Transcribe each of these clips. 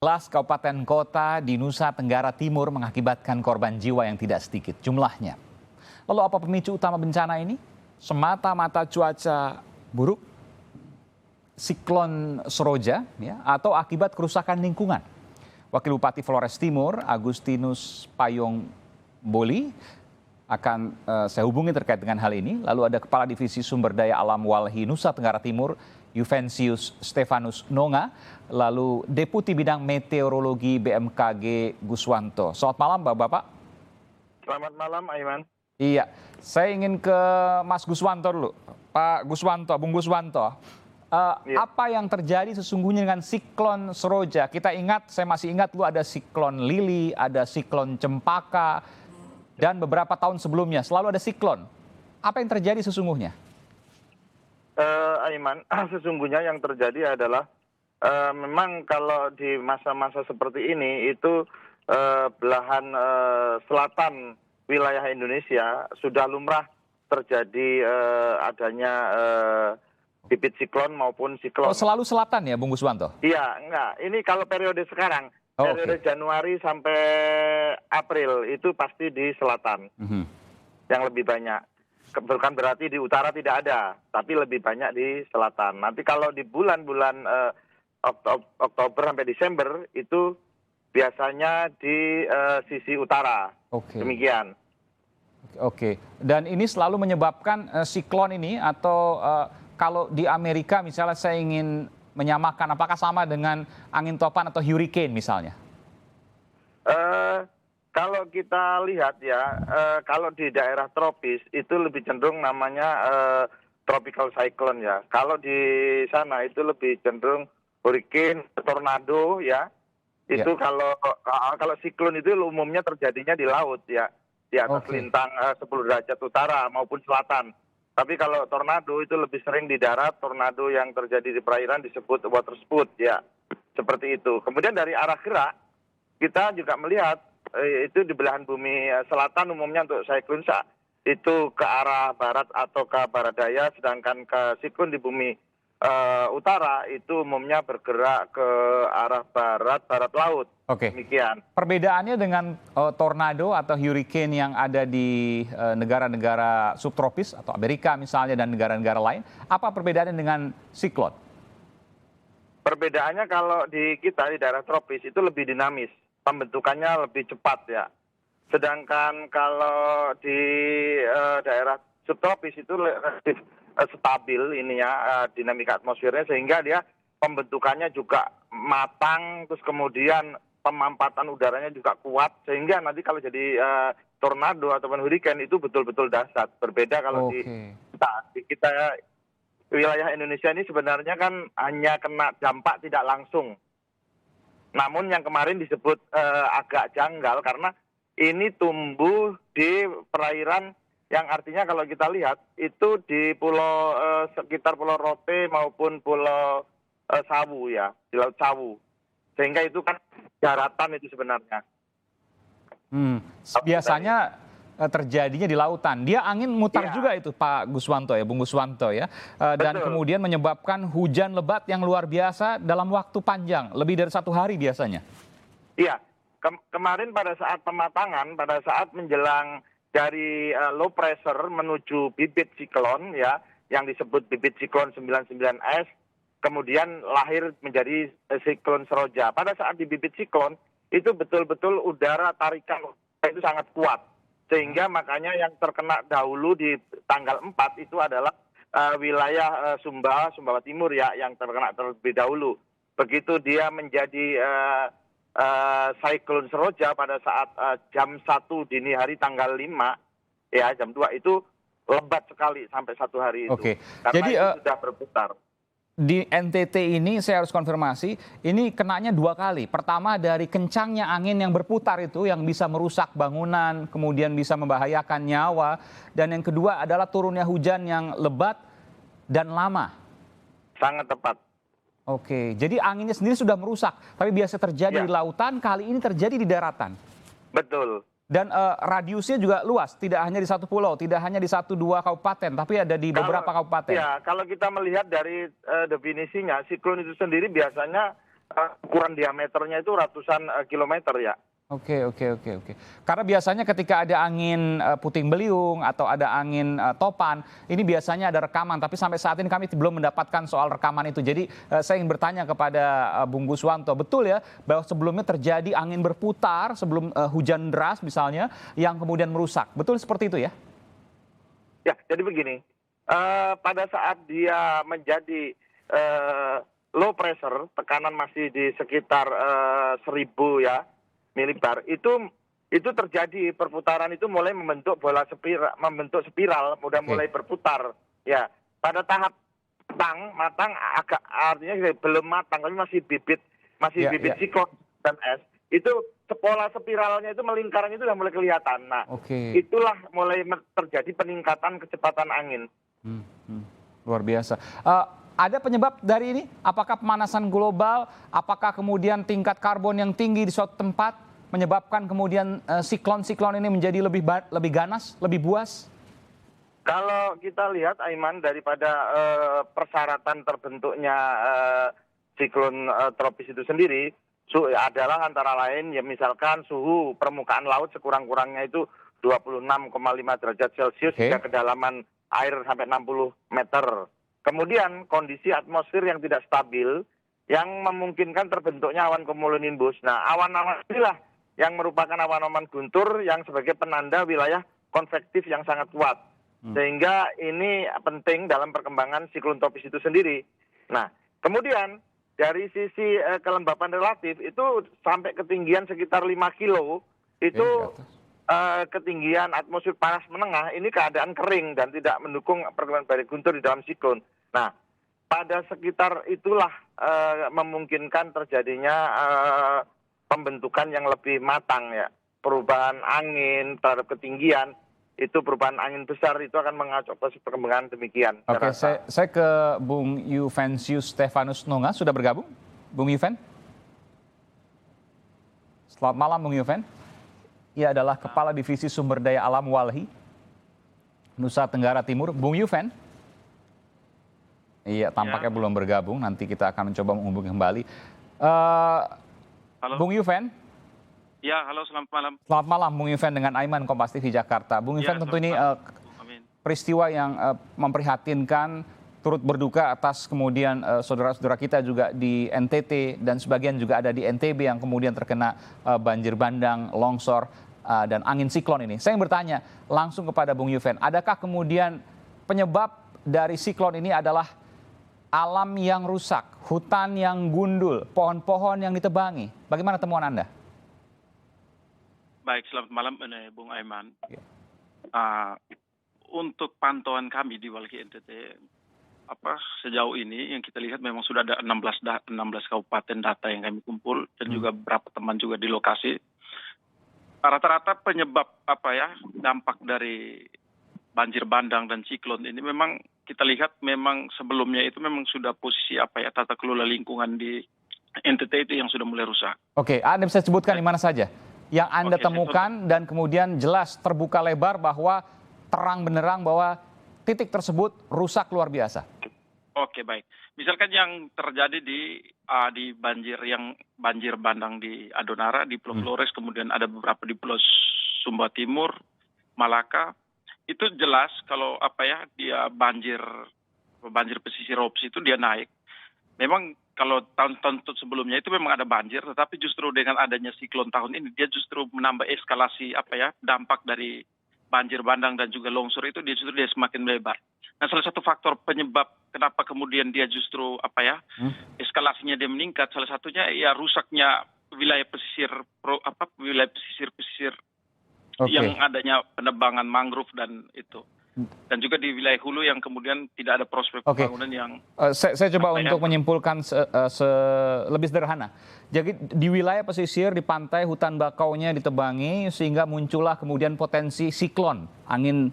Kabupaten kota di Nusa Tenggara Timur mengakibatkan korban jiwa yang tidak sedikit jumlahnya. Lalu apa pemicu utama bencana ini? Semata-mata cuaca buruk, siklon Seroja, atau akibat kerusakan lingkungan? Wakil Bupati Flores Timur, Agustinus Payong Boli, akan saya hubungi terkait dengan hal ini. Lalu ada Kepala Divisi Sumber Daya Alam Walhi Nusa Tenggara Timur, Juvencius Stefanus Nonga, lalu Deputi Bidang Meteorologi BMKG Guswanto. Selamat malam Bapak-Bapak. Selamat malam Aiman. Iya, saya ingin ke Mas Guswanto dulu. Pak Guswanto, Bung Guswanto. Apa yang terjadi sesungguhnya dengan siklon Seroja? Saya masih ingat dulu ada siklon Lili, ada siklon Cempaka, dan beberapa tahun sebelumnya selalu ada siklon. Apa yang terjadi sesungguhnya? Aiman, sesungguhnya yang terjadi adalah memang kalau di masa-masa seperti ini itu belahan selatan wilayah Indonesia sudah lumrah terjadi adanya bibit siklon maupun siklon. Oh, selalu selatan ya, Bung Guswanto? Iya, enggak. Ini kalau periode sekarang, periode Januari sampai April itu pasti di selatan yang lebih banyak. Bukan berarti di utara tidak ada, tapi lebih banyak di selatan. Nanti kalau di bulan-bulan Oktober sampai Desember itu biasanya di sisi utara. Demikian. Oke. Dan ini selalu menyebabkan siklon ini atau kalau di Amerika misalnya saya ingin menyamakan, apakah sama dengan angin topan atau hurricane misalnya? Kalau kita lihat ya, kalau di daerah tropis itu lebih cenderung namanya tropical cyclone ya. Kalau di sana itu lebih cenderung hurricane, tornado ya. Itu kalau siklon itu umumnya terjadinya di laut ya, di atas lintang 10 derajat utara maupun selatan. Tapi kalau tornado itu lebih sering di darat, tornado yang terjadi di perairan disebut water spout ya. Seperti itu. Kemudian dari arah gerak kita juga melihat itu di belahan bumi selatan umumnya untuk siklon itu ke arah barat atau ke barat daya, sedangkan ke siklon di bumi utara itu umumnya bergerak ke arah barat laut. Demikian. Perbedaannya dengan tornado atau hurricane yang ada di negara-negara subtropis atau Amerika misalnya dan negara-negara lain, apa perbedaannya dengan siklon? Perbedaannya kalau di kita di daerah tropis itu lebih dinamis. Pembentukannya lebih cepat ya. Sedangkan kalau di daerah subtropis itu relatif stabil ininya dinamika atmosfernya, sehingga dia pembentukannya juga matang, terus kemudian pemampatan udaranya juga kuat, sehingga nanti kalau jadi tornado ataupun hurricane itu betul-betul dahsyat. Berbeda kalau di kita wilayah Indonesia ini sebenarnya kan hanya kena dampak tidak langsung. Namun yang kemarin disebut agak janggal karena ini tumbuh di perairan yang artinya kalau kita lihat itu di pulau sekitar Pulau Rote maupun Pulau Sawu ya, di Laut Sawu. Sehingga itu kan daratan itu sebenarnya. Biasanya terjadinya di lautan. Dia angin mutar juga itu Pak Guswanto ya, Bung Guswanto ya. Dan kemudian menyebabkan hujan lebat yang luar biasa dalam waktu panjang, lebih dari 1 hari biasanya. Iya, kemarin pada saat pematangan, pada saat menjelang dari low pressure menuju bibit siklon ya, yang disebut bibit siklon 99S, kemudian lahir menjadi siklon Seroja. Pada saat di bibit siklon, itu betul-betul udara tarikan itu sangat kuat. Sehingga makanya yang terkena dahulu di tanggal 4 itu adalah wilayah Sumbawa Timur ya, yang terkena terlebih dahulu. Begitu dia menjadi siklon Seroja pada saat jam 1 dini hari tanggal 5 ya, jam 2 itu lebat sekali sampai 1 hari itu. Karena jadi itu sudah berputar. Di NTT ini saya harus konfirmasi, ini kenanya 2 kali. Pertama dari kencangnya angin yang berputar itu yang bisa merusak bangunan, kemudian bisa membahayakan nyawa. Dan yang kedua adalah turunnya hujan yang lebat dan lama. Sangat tepat. Jadi anginnya sendiri sudah merusak, tapi biasa terjadi di lautan, kali ini terjadi di daratan. Betul. Dan radiusnya juga luas, tidak hanya di satu pulau, tidak hanya di 1-2 kabupaten, tapi ada di beberapa kabupaten. Ya, kalau kita melihat dari definisinya, siklon itu sendiri biasanya ukuran diameternya itu ratusan kilometer ya. Oke. Karena biasanya ketika ada angin puting beliung atau ada angin topan, ini biasanya ada rekaman. Tapi sampai saat ini kami belum mendapatkan soal rekaman itu. Jadi saya ingin bertanya kepada Bung Guswanto, betul ya bahwa sebelumnya terjadi angin berputar sebelum hujan deras misalnya yang kemudian merusak. Betul seperti itu ya? Ya, jadi begini, pada saat dia menjadi low pressure, tekanan masih di sekitar 1000 ya milibar, itu terjadi perputaran itu mulai membentuk bola spiral, sudah mulai berputar. Ya, pada tahap matang agak artinya belum matang, tapi masih bibit siklon dan es. Itu pola spiralnya itu melingkarnya itu sudah mulai kelihatan. Nah, itulah mulai terjadi peningkatan kecepatan angin. Luar biasa. Ada penyebab dari ini? Apakah pemanasan global? Apakah kemudian tingkat karbon yang tinggi di suatu tempat menyebabkan kemudian siklon-siklon ini menjadi lebih ganas, lebih buas? Kalau kita lihat, Aiman, daripada persyaratan terbentuknya siklon tropis itu sendiri, adalah antara lain ya misalkan suhu permukaan laut sekurang-kurangnya itu 26,5 derajat Celcius hingga kedalaman air sampai 60 meter. Kemudian kondisi atmosfer yang tidak stabil yang memungkinkan terbentuknya awan cumulonimbus. Nah, awan-awan inilah yang merupakan awan-awan guntur yang sebagai penanda wilayah konvektif yang sangat kuat. Sehingga ini penting dalam perkembangan siklon tropis itu sendiri. Nah, kemudian dari sisi kelembapan relatif itu sampai ketinggian sekitar 5 kilo itu ketinggian atmosfer panas menengah ini keadaan kering dan tidak mendukung perkembangan badai guntur di dalam siklon. Nah, pada sekitar itulah memungkinkan terjadinya pembentukan yang lebih matang ya. Perubahan angin terhadap ketinggian, itu perubahan angin besar itu akan mengacu proses perkembangan demikian. Oke, saya ke Bung Yufensius Stefanus Nonga, sudah bergabung? Bung Yuven? Selamat malam Bung Yuven. Ia adalah Kepala Divisi Sumber Daya Alam Walhi, Nusa Tenggara Timur. Bung Yuven? Iya, tampaknya belum bergabung. Nanti kita akan mencoba menghubungi kembali. Halo. Bung Yuven? Ya, halo, selamat malam. Selamat malam, Bung Yuven dengan Aiman, Kompas TV Jakarta. Bung Yuven, tentu ini peristiwa yang memprihatinkan, turut berduka atas kemudian saudara-saudara kita juga di NTT dan sebagian juga ada di NTB yang kemudian terkena banjir bandang, longsor, dan angin siklon ini. Saya ingin bertanya langsung kepada Bung Yuven, adakah kemudian penyebab dari siklon ini adalah alam yang rusak, hutan yang gundul, pohon-pohon yang ditebangi? Bagaimana temuan Anda? Baik, selamat malam Bung Aiman. Untuk pantauan kami di Walhi NTT, sejauh ini yang kita lihat memang sudah ada 16 kabupaten data yang kami kumpul dan juga beberapa teman juga di lokasi. Rata-rata penyebab dampak dari banjir bandang dan siklon ini memang kita lihat memang sebelumnya itu memang sudah posisi tata kelola lingkungan di NTT itu yang sudah mulai rusak. Oke, Anda bisa sebutkan di mana saja yang Anda temukan dan kemudian jelas terbuka lebar bahwa terang benderang bahwa titik tersebut rusak luar biasa. Oke, baik. Misalkan yang terjadi di banjir bandang di Adonara, di Pulau Flores, kemudian ada beberapa di Pulau Sumba Timur, Malaka. Itu jelas kalau dia banjir pesisir Rops itu dia naik. Memang kalau tahun-tahun sebelumnya itu memang ada banjir, tetapi justru dengan adanya siklon tahun ini dia justru menambah eskalasi dampak dari banjir bandang dan juga longsor itu dia semakin melebar. Nah, salah satu faktor penyebab kenapa kemudian dia justru eskalasinya dia meningkat, salah satunya ya rusaknya wilayah pesisir yang adanya penebangan mangrove dan itu. Dan juga di wilayah hulu yang kemudian tidak ada prospek pembangunan yang... Saya coba untuk menyimpulkan lebih sederhana. Jadi di wilayah pesisir, di pantai, hutan bakaunya ditebangi sehingga muncullah kemudian potensi siklon, angin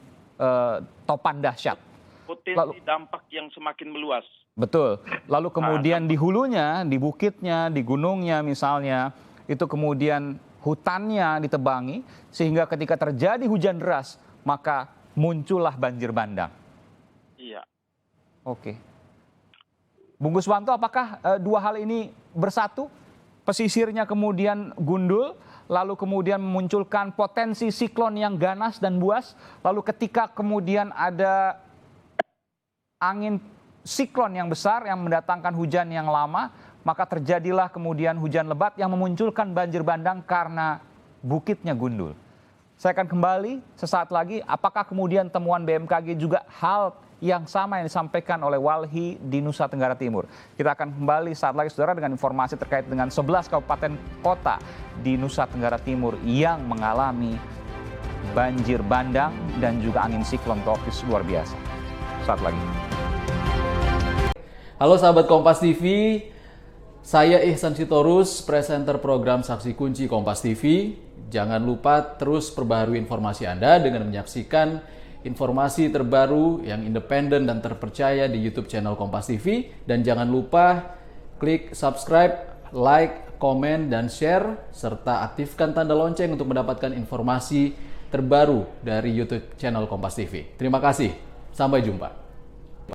topan dahsyat. Potensi dampak yang semakin meluas. Betul. Lalu kemudian di hulunya, di bukitnya, di gunungnya misalnya, itu kemudian hutannya ditebangi sehingga ketika terjadi hujan deras, maka muncullah banjir bandang. Iya. Oke. Bung Guswanto, apakah dua hal ini bersatu? Pesisirnya kemudian gundul, lalu kemudian memunculkan potensi siklon yang ganas dan buas, lalu ketika kemudian ada angin siklon yang besar yang mendatangkan hujan yang lama, maka terjadilah kemudian hujan lebat yang memunculkan banjir bandang karena bukitnya gundul. Saya akan kembali sesaat lagi, apakah kemudian temuan BMKG juga hal yang sama yang disampaikan oleh Walhi di Nusa Tenggara Timur. Kita akan kembali saat lagi saudara dengan informasi terkait dengan 11 kabupaten kota di Nusa Tenggara Timur yang mengalami banjir bandang dan juga angin siklon tropis luar biasa. Saat lagi. Halo sahabat Kompas TV, saya Ihsan Sitorus, presenter program Saksi Kunci Kompas TV. Jangan lupa terus perbaharui informasi Anda dengan menyaksikan informasi terbaru yang independen dan terpercaya di YouTube channel Kompas TV. Dan jangan lupa klik subscribe, like, komen, dan share, serta aktifkan tanda lonceng untuk mendapatkan informasi terbaru dari YouTube channel Kompas TV. Terima kasih, sampai jumpa.